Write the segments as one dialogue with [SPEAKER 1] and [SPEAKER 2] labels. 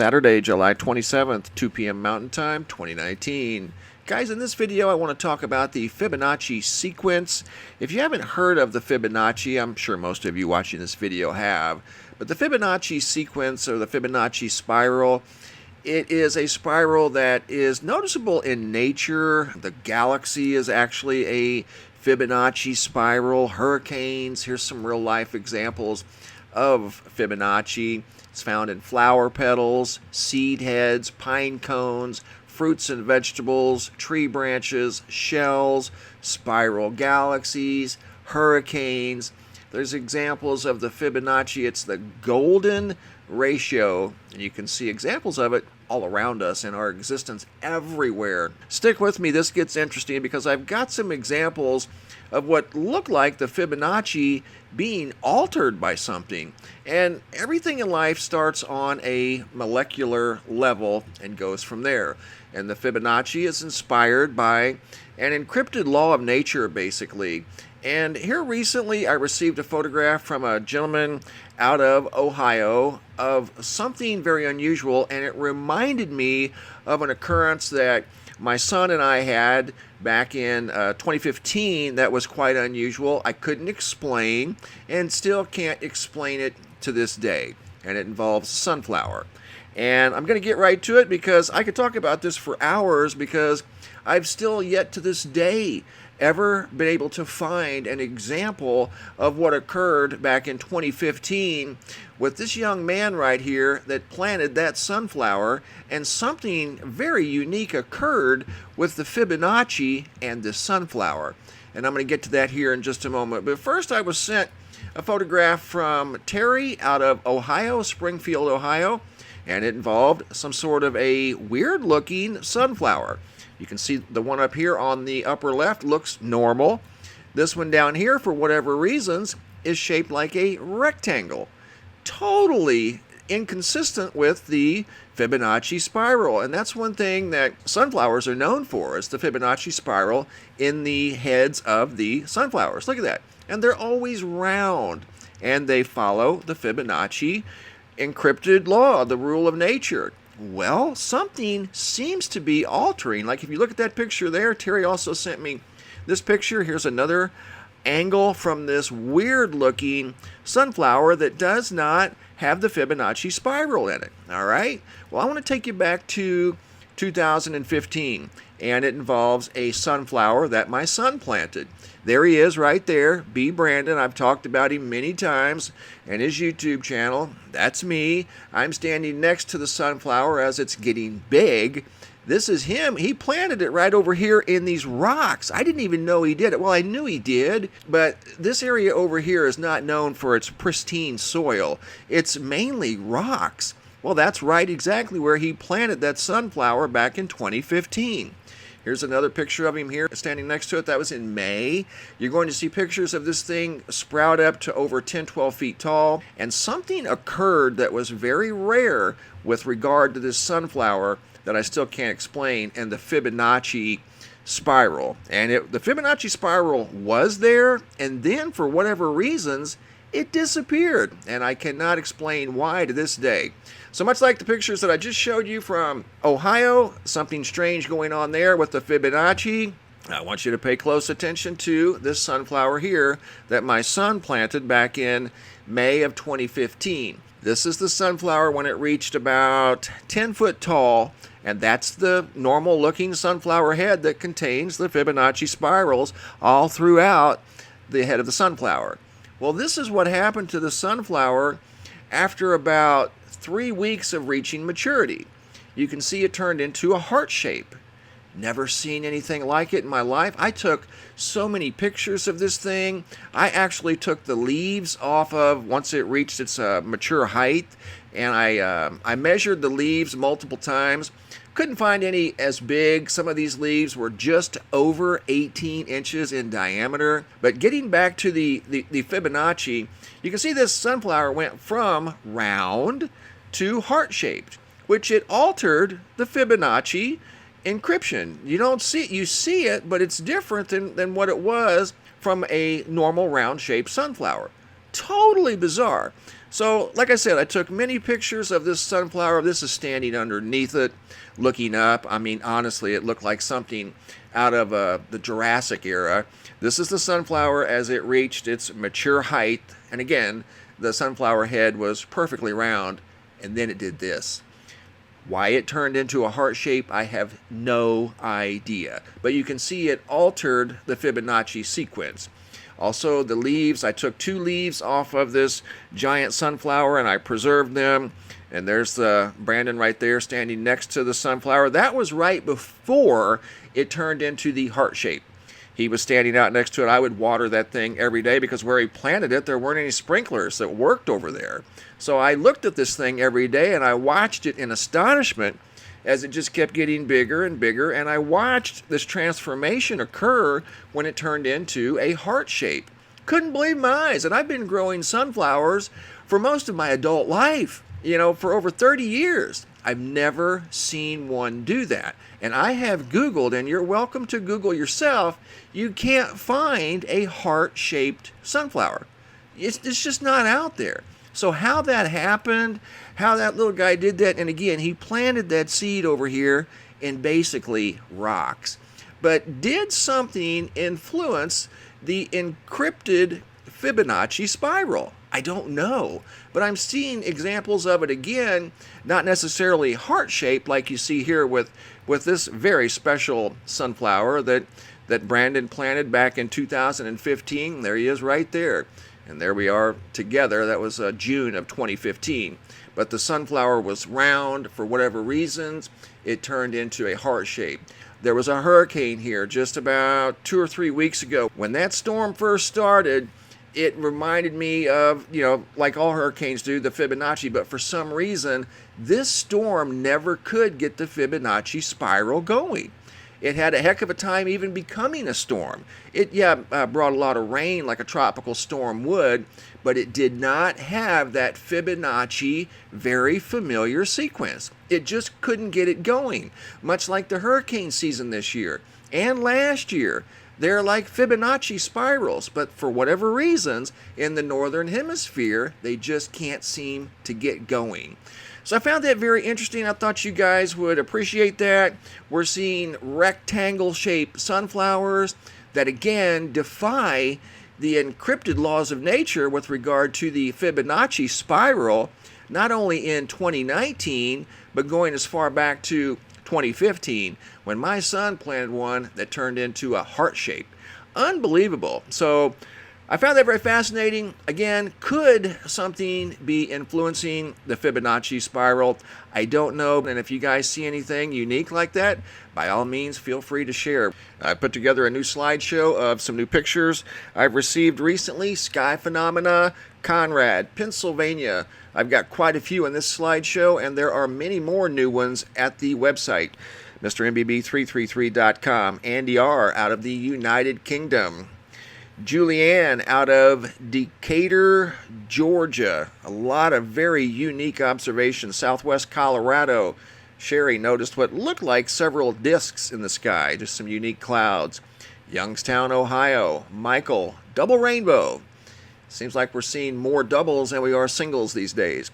[SPEAKER 1] Saturday, July 27th, 2 p.m. Mountain Time, 2019. Guys, in this video I want to talk about the Fibonacci sequence. If you haven't heard of the Fibonacci, I'm sure most of you watching this video have, but the Fibonacci sequence or the Fibonacci spiral, it is a spiral that is noticeable in nature. The galaxy is actually a Fibonacci spiral. Hurricanes, here's some real life examples of Fibonacci. It's found in flower petals, seed heads, pine cones, fruits and vegetables, tree branches, shells, spiral galaxies, hurricanes. There's examples of the Fibonacci. It's the golden ratio, and you can see examples of it all around us in our existence everywhere. Stick with me, this gets interesting because I've got some examples of what look like the Fibonacci being altered by something. And everything in life starts on a molecular level and goes from there. And the Fibonacci is inspired by an encrypted law of nature, basically. And here recently I received a photograph from a gentleman out of Ohio of something very unusual, and it reminded me of an occurrence that my son and I had back in 2015 that was quite unusual. I couldn't explain and still can't explain it to this day, and it involves sunflower. And I'm going to get right to it because I could talk about this for hours, because I've still yet to this day ever been able to find an example of what occurred back in 2015 with this young man right here that planted that sunflower, and something very unique occurred with the Fibonacci and the sunflower. And I'm going to get to that here in just a moment. But first, I was sent a photograph from Terry out of Ohio, Springfield, Ohio, and it involved some sort of a weird looking sunflower. You can see the one up here on the upper left looks normal. This one down here, for whatever reasons, is shaped like a rectangle. Totally inconsistent with the Fibonacci spiral. And that's one thing that sunflowers are known for, is the Fibonacci spiral in the heads of the sunflowers. Look at that. And they're always round. And they follow the Fibonacci encrypted law, the rule of nature. Well, something seems to be altering. Like if you look at that picture there, Terry also sent me this picture. Here's another angle from this weird looking sunflower that does not have the Fibonacci spiral in it. All right. Well, I want to take you back to 2015, and it involves a sunflower that my son planted. There he is right there, B. Brandon. I've talked about him many times, and his YouTube channel. That's me. I'm standing next to the sunflower as it's getting big. This is him. He planted it right over here in these rocks. I didn't even know he did it. Well, I knew he did, but this area over here is not known for its pristine soil. It's mainly rocks. Well, that's right exactly where he planted that sunflower back in 2015. Here's another picture of him here standing next to it. That was in May. You're going to see pictures of this thing sprout up to over 10, 12 feet tall. And something occurred that was very rare with regard to this sunflower that I still can't explain, and the Fibonacci spiral. And the Fibonacci spiral was there, and then for whatever reasons, it disappeared, and I cannot explain why to this day. So much like the pictures that I just showed you from Ohio, something strange going on there with the Fibonacci. I want you to pay close attention to this sunflower here that my son planted back in May of 2015. This is the sunflower when it reached about 10 foot tall, and that's the normal looking sunflower head that contains the Fibonacci spirals all throughout the head of the sunflower. Well, this is what happened to the sunflower after about 3 weeks of reaching maturity. You can see it turned into a heart shape. Never seen anything like it in my life. I took so many pictures of this thing. I actually took the leaves off of once it reached its mature height, and I measured the leaves multiple times. Couldn't find any as big. Some of these leaves were just over 18 inches in diameter. But getting back to the Fibonacci, you can see this sunflower went from round to heart-shaped, which it altered the Fibonacci encryption. You don't see it, you see it, but it's different than what it was from a normal round-shaped sunflower. Totally bizarre. So, like I said, I took many pictures of this sunflower. This is standing underneath it, looking up. I mean, honestly, it looked like something out of the Jurassic era. This is the sunflower as it reached its mature height. And again, the sunflower head was perfectly round, and then it did this. Why it turned into a heart shape, I have no idea. But you can see it altered the Fibonacci sequence. Also, the leaves, I took 2 leaves off of this giant sunflower and I preserved them. And there's Brandon right there standing next to the sunflower. That was right before it turned into the heart shape. He was standing out next to it. I would water that thing every day because where he planted it, there weren't any sprinklers that worked over there. So I looked at this thing every day and I watched it in astonishment as it just kept getting bigger and bigger. And I watched this transformation occur when it turned into a heart shape. Couldn't believe my eyes. And I've been growing sunflowers for most of my adult life, for over 30 years. I've never seen one do that. And I have Googled, and you're welcome to Google yourself, you can't find a heart-shaped sunflower. It's just not out there. So how that happened, how that little guy did that, and again, he planted that seed over here in basically rocks. But did something influence the encrypted Fibonacci spiral? I don't know, but I'm seeing examples of it again, not necessarily heart-shaped like you see here with this very special sunflower that Brandon planted back in 2015. There he is right there. And there we are together. That was June of 2015. But the sunflower was round for whatever reasons. It turned into a heart shape. There was a hurricane here just about 2 or 3 weeks ago. When that storm first started, it reminded me of, like all hurricanes do, the Fibonacci, but for some reason, this storm never could get the Fibonacci spiral going. It had a heck of a time even becoming a storm. It, brought a lot of rain like a tropical storm would, but it did not have that Fibonacci very familiar sequence. It just couldn't get it going, much like the hurricane season this year and last year. They're like Fibonacci spirals, but for whatever reasons, in the northern hemisphere, they just can't seem to get going. So I found that very interesting. I thought you guys would appreciate that. We're seeing rectangle-shaped sunflowers that, again, defy the encrypted laws of nature with regard to the Fibonacci spiral, not only in 2019, but going as far back to 2015, when my son planted one that turned into a heart shape. Unbelievable. So I found that very fascinating. Again, could something be influencing the Fibonacci spiral? I don't know. And if you guys see anything unique like that, by all means, feel free to share. I put together a new slideshow of some new pictures I've received recently. Sky phenomena, CONRAD, Pennsylvania. I've got quite a few in this slideshow, and there are many more new ones at the website, MrMBB333.com. Andy R. out of the United Kingdom. Julianne out of Decatur, Georgia. A lot of very unique observations. Southwest Colorado. Sherry noticed what looked like several discs in the sky, just some unique clouds. Youngstown, Ohio. Michael, double rainbow. Seems like we're seeing more doubles than we are singles these days.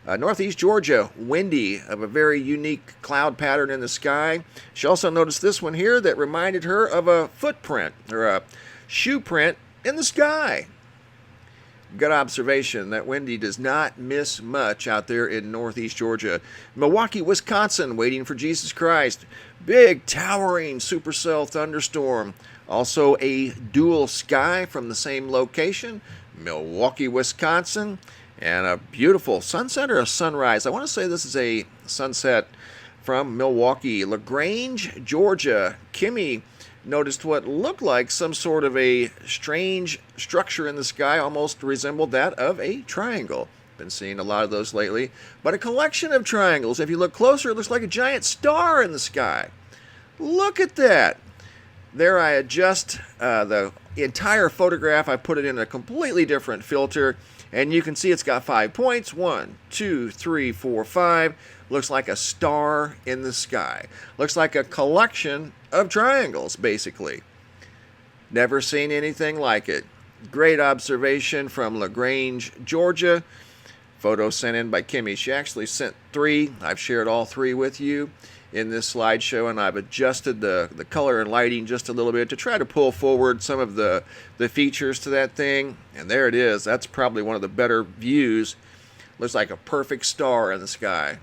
[SPEAKER 1] Northeast Georgia, Wendy, of a very unique cloud pattern in the sky. She also noticed this one here that reminded her of a footprint, or a shoe print in the sky. Good observation. That Wendy does not miss much out there in Northeast Georgia. Milwaukee, Wisconsin, waiting for Jesus Christ. Big, towering supercell thunderstorm. Also a dual sky from the same location. Milwaukee, Wisconsin. And a beautiful sunset or a sunrise. I want to say this is a sunset from Milwaukee. LaGrange, Georgia. KIMMIE noticed what looked like some sort of a strange structure in the sky, almost resembled that of a triangle. Been seeing a lot of those lately. But a collection of triangles. If you look closer, it looks like a giant star in the sky. Look at that. There I adjust the entire photograph. I put it in a completely different filter. And you can see it's got 5 points. 1, 2, 3, 4, 5. Looks like a star in the sky. Looks like a collection of triangles, basically. Never seen anything like it. Great observation from LaGrange, Georgia. Photo sent in by Kimmie. She actually sent 3. I've shared all 3 with you in this slideshow, and I've adjusted the color and lighting just a little bit to try to pull forward some of the features to that thing. And there it is. That's probably one of the better views. Looks like a perfect star in the sky.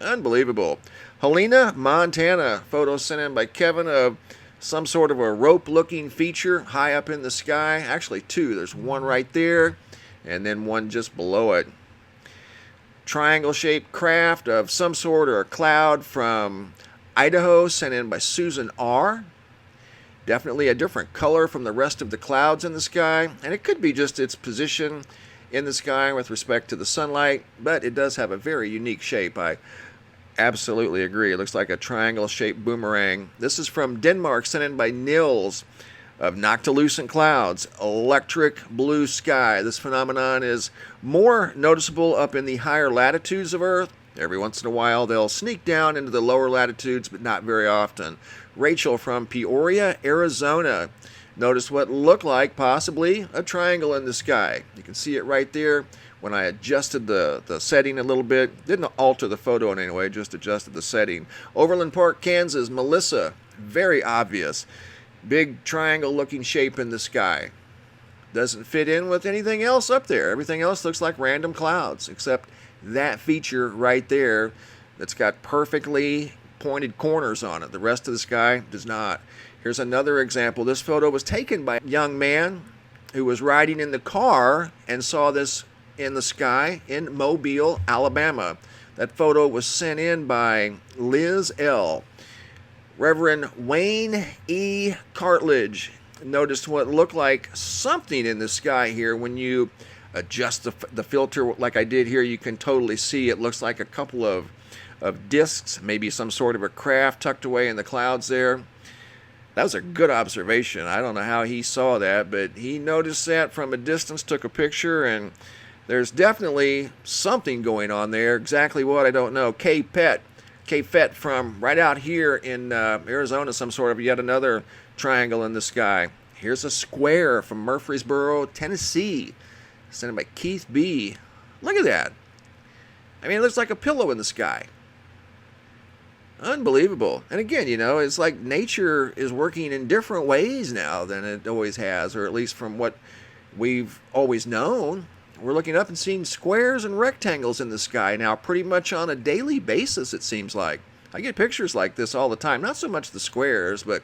[SPEAKER 1] Unbelievable. Helena, Montana. Photo sent in by Kevin of some sort of a rope-looking feature high up in the sky. Actually 2. There's one right there, and then one just below it. Triangle-shaped craft of some sort or a cloud from Idaho, sent in by Susan R. Definitely a different color from the rest of the clouds in the sky, and it could be just its position in the sky with respect to the sunlight, but it does have a very unique shape. I absolutely agree. It looks like a triangle-shaped boomerang. This is from Denmark, sent in by Nils of Noctilucent Clouds, electric blue sky. This phenomenon is more noticeable up in the higher latitudes of Earth. Every once in a while they'll sneak down into the lower latitudes, but not very often. Rachel from Peoria, Arizona. Notice what looked like possibly a triangle in the sky. You can see it right there. When I adjusted the setting a little bit, didn't alter the photo in any way, just adjusted the setting. Overland Park, Kansas, Melissa, very obvious. Big triangle-looking shape in the sky. Doesn't fit in with anything else up there. Everything else looks like random clouds, except that feature right there that's got perfectly pointed corners on it. The rest of the sky does not. Here's another example. This photo was taken by a young man who was riding in the car and saw this in the sky in Mobile, Alabama. That photo was sent in by Liz L. Reverend Wayne E. Cartledge noticed what looked like something in the sky here. When you adjust the filter like I did here, you can totally see it looks like a couple of discs, maybe some sort of a craft tucked away in the clouds there. That was a good observation. I don't know how he saw that, but he noticed that from a distance, took a picture, and there's definitely something going on there. Exactly what, I don't know. K-Fet from right out here in Arizona, some sort of yet another triangle in the sky. Here's a square from Murfreesboro, Tennessee, sent in by Keith B. Look at that. I mean, it looks like a pillow in the sky. Unbelievable. And again, you know, it's like nature is working in different ways now than it always has, or at least from what we've always known. We're looking up and seeing squares and rectangles in the sky now pretty much on a daily basis, it seems like. I get pictures like this all the time. Not so much the squares, but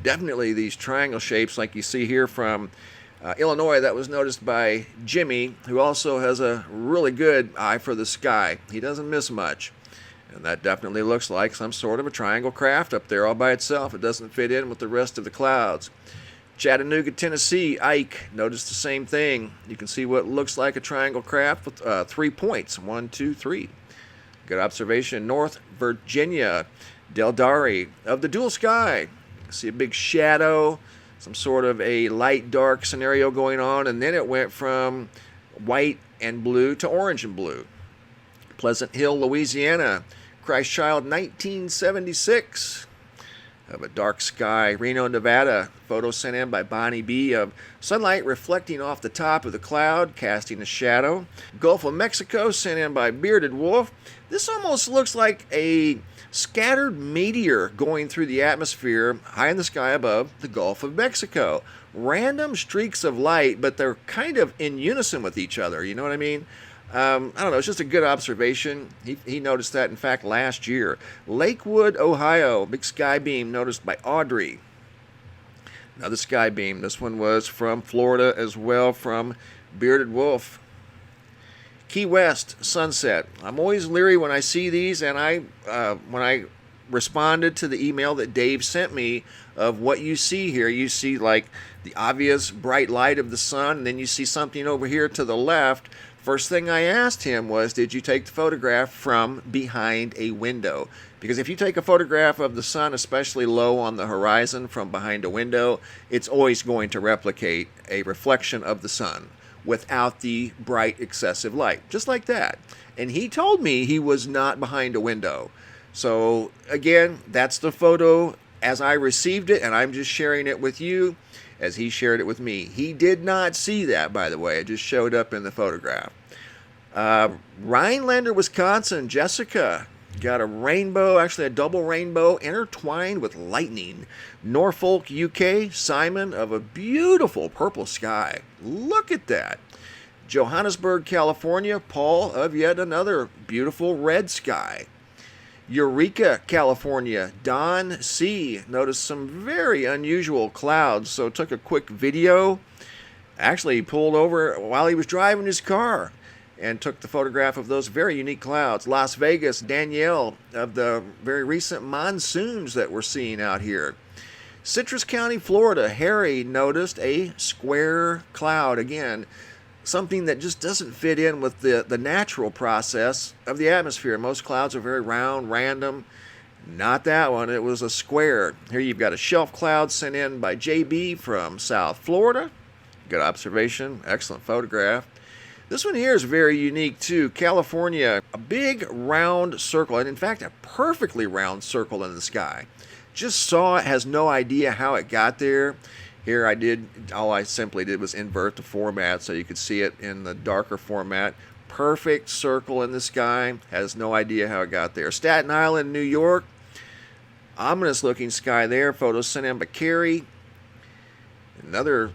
[SPEAKER 1] definitely these triangle shapes like you see here from Illinois. That was noticed by Jimmy, who also has a really good eye for the sky. He doesn't miss much. And that definitely looks like some sort of a triangle craft up there all by itself. It doesn't fit in with the rest of the clouds. Chattanooga, Tennessee, Ike, notice the same thing. You can see what looks like a triangle craft with 3 points. 1, 2, 3. Good observation. North Virginia, DELDARI of the dual sky. You can see a big shadow, some sort of a light-dark scenario going on, and then it went from white and blue to orange and blue. Pleasant Hill, Louisiana, Christ Child, 1976. Of a dark sky. Reno, Nevada, photo sent in by Bonnie B. of sunlight reflecting off the top of the cloud, casting a shadow. Gulf of Mexico, sent in by Bearded Wolf. This almost looks like a scattered meteor going through the atmosphere high in the sky above the Gulf of Mexico. Random streaks of light, but they're kind of in unison with each other. You know what I mean? I don't know, it's just a good observation. He noticed that, in fact, last year. Lakewood, Ohio, big sky beam noticed by Audrey. Another sky beam. This one was from Florida as well, from Bearded Wolf. Key West, sunset. I'm always leery when I see these, and when I responded to the email that Dave sent me of what you see here, you see like the obvious bright light of the sun, and then you see something over here to the left. First thing I asked him was, did you take the photograph from behind a window? Because if you take a photograph of the sun, especially low on the horizon from behind a window, it's always going to replicate a reflection of the sun without the bright excessive light, just like that. And he told me he was not behind a window. So again, that's the photo as I received it, and I'm just sharing it with you as he shared it with me. He did not see that, by the way. It just showed up in the photograph. Rhinelander, Wisconsin, Jessica got a rainbow, actually a double rainbow intertwined with lightning. Norfolk, UK, Simon, of a beautiful purple sky. Look at that. Johannesburg, California, Paul, of yet another beautiful red sky. Eureka, California, Don C. noticed some very unusual clouds, so took a quick video. Actually, he pulled over while he was driving his car and took the photograph of those very unique clouds. Las Vegas, Danielle, of the very recent monsoons that we're seeing out here. Citrus County, Florida, Harry noticed a square cloud. Again, something that just doesn't fit in with the natural process of the atmosphere. Most clouds are very round, random. Not that one. It was a square. Here you've got a shelf cloud sent in by JB from South Florida. Good observation. Excellent photograph. This one here is very unique too. California, a big round circle, and in fact a perfectly round circle in the sky. Just saw it, has no idea how it got there. Here all I simply did was invert the format so you could see it in the darker format. Perfect circle in the sky, has no idea how it got there. Staten Island, New York, ominous looking sky there. Photos sent in by KERRY. Another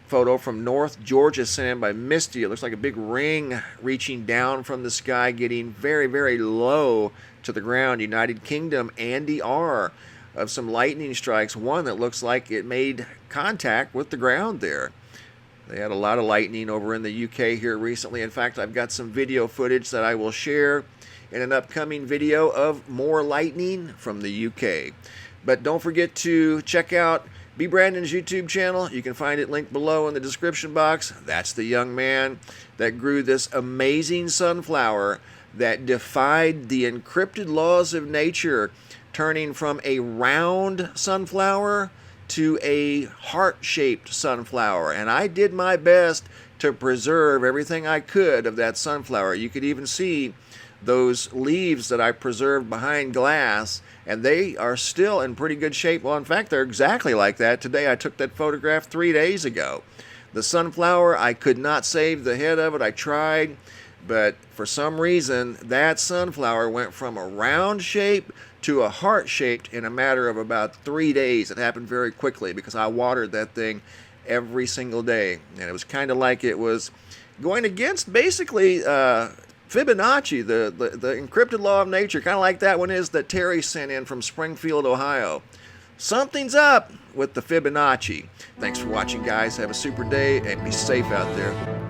[SPEAKER 1] photo from North Georgia sent in by Misty. It looks like a big ring reaching down from the sky, getting very, very low to the ground. United Kingdom, Andy R. of some lightning strikes. One that looks like it made contact with the ground there. They had a lot of lightning over in the UK here recently. In fact, I've got some video footage that I will share in an upcoming video of more lightning from the UK. But don't forget to check out B. Brandon's YouTube channel. You can find it linked below in the description box. That's the young man that grew this amazing sunflower that defied the encrypted laws of nature, turning from a round sunflower to a heart-shaped sunflower. And I did my best to preserve everything I could of that sunflower. You could even see those leaves that I preserved behind glass, and they are still in pretty good shape. Well, in fact, they're exactly like that today. I took that photograph 3 days ago. The sunflower, I could not save the head of it. I tried, but for some reason, that sunflower went from a round shape to a heart shaped in a matter of about 3 days. It happened very quickly because I watered that thing every single day. And it was kind of like it was going against basically Fibonacci, the encrypted law of nature, kind of like that one is that Terry sent in from Springfield, Ohio. Something's up with the Fibonacci. Thanks for watching, guys. Have a super day and be safe out there.